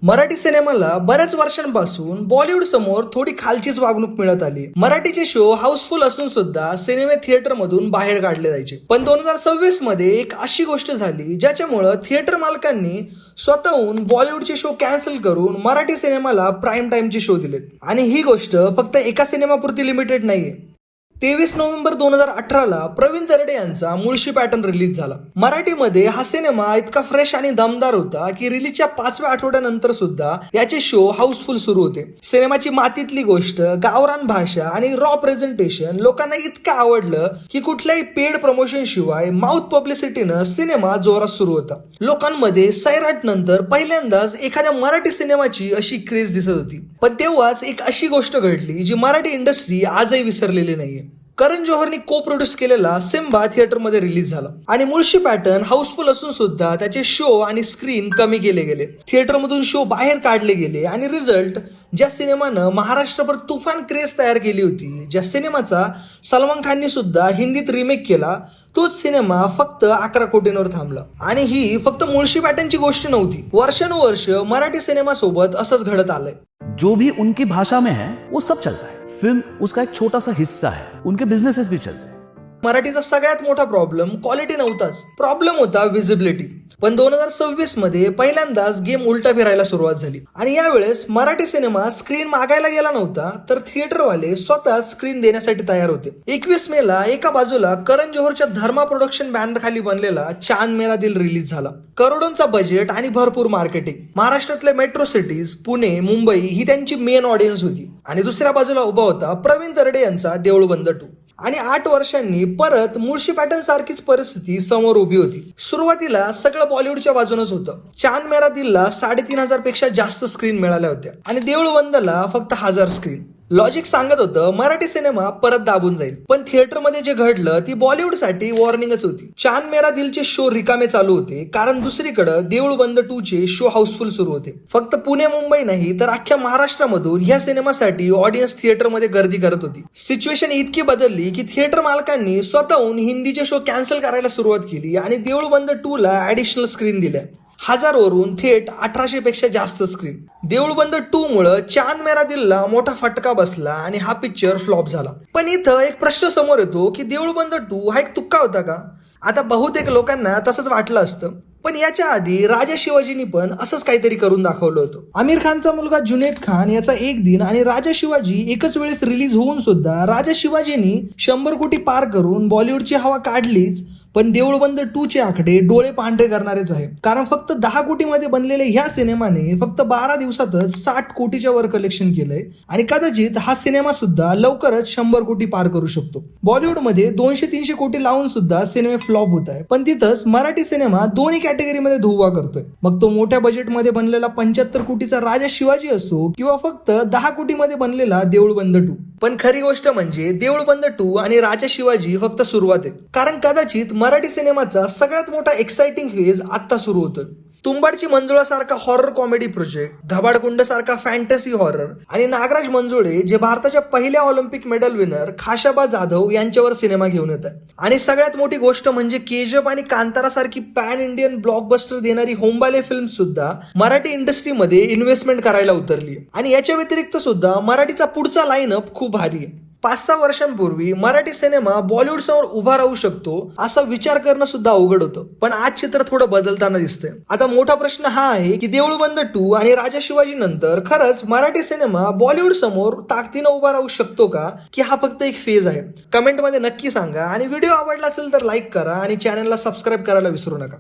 मराठी सिनेमाला बऱ्याच वर्षांपासून बॉलिवूड समोर थोडी खालचीच वागणूक मिळत आली. मराठीचे शो हाऊसफुल असून सुद्धा सिनेमे थिएटर मधून बाहेर काढले जायचे. पण 2026 मध्ये एक अशी गोष्ट झाली ज्याच्यामुळे थिएटर मालकांनी स्वतःहून बॉलिवूडचे शो कॅन्सल करून मराठी सिनेमाला प्राईम टाइमचे शो दिलेत. आणि ही गोष्ट फक्त एका सिनेमापुरती लिमिटेड नाहीये. 23 नोव्हेंबर 2018 प्रवीण तरडे यांचा मुळशी पॅटर्न रिलीज झाला. मराठीमध्ये हा सिनेमा इतका फ्रेश आणि दमदार होता की रिलीजच्या 5व्या आठवड्यानंतर सुद्धा याचे शो हाऊसफुल सुरू होते. सिनेमाची मातीतली गोष्ट, गावरान भाषा आणि रॉ प्रेझेंटेशन लोकांना इतकं आवडलं की कुठल्याही पेड प्रमोशन शिवाय माउथ पब्लिसिटीनं सिनेमा जोरात सुरू होता. लोकांमध्ये सैराट नंतर पहिल्यांदाच एखाद्या मराठी सिनेमाची अशी क्रेज दिसत होती. पण तेव्हाच एक अशी गोष्ट घडली जी मराठी इंडस्ट्री आजही विसरलेली नाहीये. करण जोहरनी को प्रोड्यूस केलेला सिम्बा थिएटरमध्ये रिलीज झाला आणि मुळशी पॅटर्न हाऊसफुल असून सुद्धा त्याचे शो आणि स्क्रीन कमी केले गेले. थिएटरमधून शो बाहेर काढले गेले आणि रिझल्ट, ज्या सिनेमानं महाराष्ट्रभर तुफान क्रेज तयार केली होती, ज्या सिनेमाचा सलमान खाननी सुद्धा हिंदीत रिमेक केला, तोच सिनेमा फक्त 11 कोटींवर थांबला. आणि ही फक्त मुळशी पॅटर्नची गोष्ट नव्हती. वर्षानुवर्ष मराठी सिनेमासोबत असंच घडत आलंय. जो भी उनकी भाषा में है वो सब चलता है. फिल्म उसका एक छोटा सा हिस्सा है. उनके बिजनेसेस भी चलते हैं. मराठीचा सगळ्यात मोठा प्रॉब्लेम क्वालिटी नव्हताच, प्रॉब्लेम होता विजिबिलिटी. पण 2026 मध्ये पहिल्यांदाच गेम उलटा फिरायला सुरुवात झाली आणि यावेळेस मराठी सिनेमा स्क्रीन मागायला गेला नव्हता, तर थिएटरवाले स्वतः स्क्रीन देण्यासाठी तयार होते. 21 मेला एका बाजूला करण जोहरच्या धर्मा प्रोडक्शन बॅनर खाली बनलेला चांद मेरा दिल रिलीज झाला. करोडोंचा बजेट आणि भरपूर मार्केटिंग. महाराष्ट्रातल्या मेट्रो सिटीज, पुणे, मुंबई ही त्यांची मेन ऑडियन्स होती. आणि दुसऱ्या बाजूला उभा होता प्रवीण तरडे यांचा देऊळ बंद 2. आणि 8 वर्षांनी परत मुळशी पॅटर्न सारखीच परिस्थिती समोर उभी होती. सुरुवातीला सगळं बॉलिवूडच्या बाजूनच होतं. चांद मेरा दिलला 3,500 पेक्षा जास्त स्क्रीन मिळाल्या होत्या आणि देऊळ बंदला फक्त 1000 स्क्रीन. लॉजिक सांगत होतं मराठी सिनेमा परत दाबून जाईल. पण थिएटरमध्ये जे घडलं ती बॉलिवूडसाठी वॉर्निंगच होती. चांद मेरा दिलचे शो रिकामे चालू होते कारण दुसरीकडे देऊळ बंद 2 चे शो हाऊसफुल सुरू होते. फक्त पुणे मुंबई नाही तर अख्ख्या महाराष्ट्रामधून ह्या सिनेमासाठी ऑडियन्स थिएटरमध्ये गर्दी करत होती. सिच्युएशन इतकी बदलली की थिएटर मालकांनी स्वतःहून हिंदीचे शो कॅन्सल करायला सुरुवात केली आणि देऊळ बंद 2 ला ऍडिशनल स्क्रीन दिल्या. 1000 वरून थेट 1800 पेक्षा जास्त स्क्रीन. देऊळ बंद 2 मुळे चांद मेरा दिलला मोठा फटका बसला आणि हा पिक्चर फ्लॉप झाला. पण इथं एक प्रश्न समोर येतो की देऊळ बंद 2 हा एक तुक्का होता का? आता बहुतेक लोकांना तसंच वाटलं असतं. पण याच्या आधी राजा शिवाजीनी पण असंच काहीतरी करून दाखवलं होतं. आमिर खानचा मुलगा जुनेद खान याचा एक दिन आणि राजा शिवाजी एकच वेळेस रिलीज होऊन सुद्धा राजा शिवाजीनी 100 कोटी पार करून बॉलिवूडची हवा काढलीच. पण देऊळ बंद 2 चे आकडे डोळे पांढरे करणारेच आहे. कारण फक्त 10 कोटीमध्ये बनलेल्या ह्या सिनेमाने फक्त 12 दिवसातच 60 कोटीच्या वर कलेक्शन केलंय आणि कदाचित हा सिनेमा सुद्धा लवकरच 100 कोटी पार करू शकतो. बॉलिवूडमध्ये 200-300 कोटी लावून सुद्धा सिनेमे फ्लॉप होत आहे. पण तिथंच मराठी सिनेमा दोन्ही कॅटेगरीमध्ये धुव्वा करतोय. मग तो मोठ्या बजेटमध्ये बनलेला 75 कोटीचा राजा शिवाजी असो किंवा फक्त 10 कोटीमध्ये बनलेला देऊळ बंद 2. पण खरी गोष्ट म्हणजे देऊळ बंद 2 आणि राजा शिवाजी फक्त सुरुवात आहे. कारण कदाचित मराठी सिनेमाचा सगळ्यात मोठा एक्साइटिंग फेज आता सुरू होतोय. तुंबाडची मंजुळा सारखा हॉरर कॉमेडी प्रोजेक्ट, घबाडकुंड सारखा फॅन्टसी हॉरर आणि नागराज मंजुळे जे भारताच्या पहिल्या Olympic medal winner Khashaba Jadhav यांच्यावर सिनेमा घेऊन येत आहे. आणि सगळ्यात मोठी गोष्ट म्हणजे केजीएफ आणि कांतारा सारखी पॅन इंडियन ब्लॉकबस्टर देणारी होमबाले फिल्म सुद्धा मराठी इंडस्ट्रीमध्ये इन्व्हेस्टमेंट करायला उतरली. आणि याच्या व्यतिरिक्त सुद्धा मराठीचा पुढचा लाईनअप खूप भारी आहे. 5-6 वर्षांपूर्वी मराठी सिनेमा बॉलिवूड समोर उभा राहू शकतो असा विचार करणं सुद्धा अवघड होतं. पण आज चित्र थोडं बदलताना दिसतंय. आता मोठा प्रश्न हा आहे की देऊळ बंद 2 आणि राजा शिवाजी नंतर खरंच मराठी सिनेमा बॉलिवूड समोर ताकदीनं उभा राहू शकतो का, की हा फक्त एक फेज आहे? कमेंटमध्ये नक्की सांगा आणि व्हिडिओ आवडला असेल तर लाईक करा आणि चॅनलला सबस्क्राईब करायला विसरू नका.